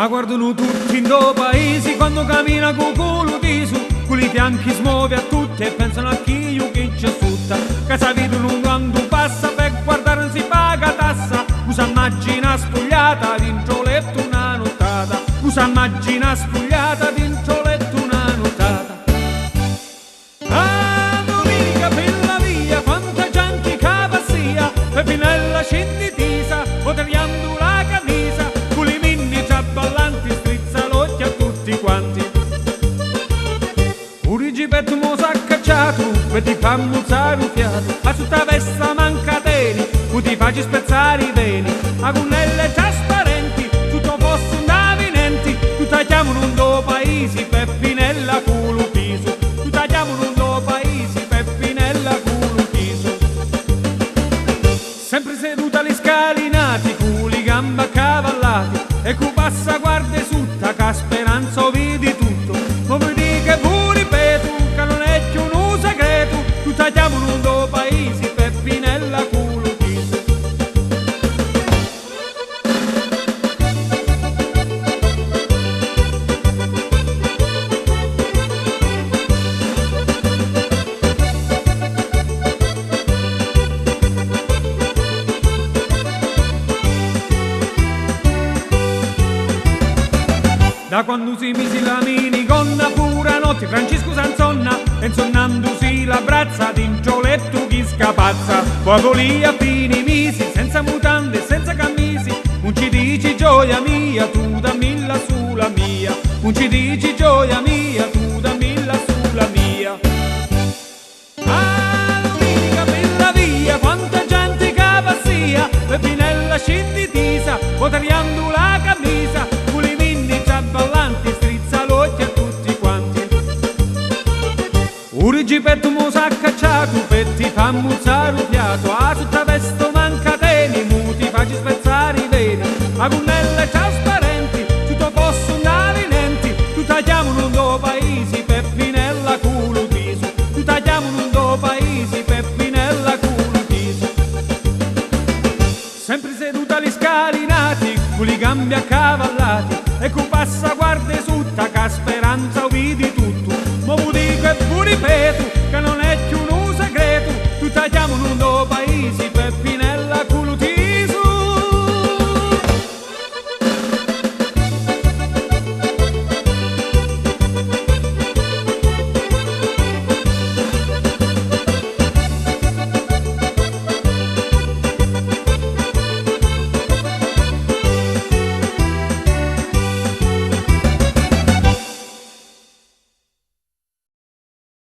guardano tutti in due paesi quando cammina con culo di su, con i fianchi smuove a tutti e pensano a chi io che c'è sutta. Casa vedono quando passa per guardare si paga tassa. Usa immagina spogliata dentro letto una nottata. Usa immagina spogliata dentro letto una nottata. Ah, domenica per la via, quanta gente che passia, Peppinella scendi tisa, poteriando la camisa, con i minni già ballanti, strizza l'occhio a tutti quanti. Un rigipetto mo s'ha cacciato, per ti fa muzzare un fiato, a tutta vesta manca teni, o ti facci spezzare i veni, a gunnelle trasparenti, tutto posto indavinenti, tu tagliamo un do paesi, Peppinella culo piso, tu tagliamo un do paesi, Peppinella culo piso. Sempre seduta agli scalinati, con le gambe accavallate, e cu passa guarda sutta, che speranza vedi tutto, ma vedi che pure ripeto, che non è più un segreto, tu tagliamo un do paesi, Peppinella culo piso. Da quando si misi la minigonna pura notte Francesco s'ansonna e insonnandosi la brazza dentro letto chi scapazza. Poi volì a fini misi senza mutande e senza camisi, non ci dici gioia mia tu dammi la sulla mia, non ci dici gioia mia tu dammi la sulla mia. Ah, domenica per la via, quanta gente che passia, Peppinella scendi tisa, poteriando la camisa, con i minni già ballanti, strizza l'occhio a tutti quanti. Un rigipetto mo s'ha cacciato, per ti fa muzzare un fiato, a tutta vesta manca teni, mu ti facci spezzare i veni, a gunnelle trasparenti, tutto posto indavinenti, tu tagliamo un do paesi, Peppinella culo piso, tu tagliamo un do paesi, Peppinella culo piso. Sempre seduta agli scalinati, con le gambe accavallati, e con passa guarda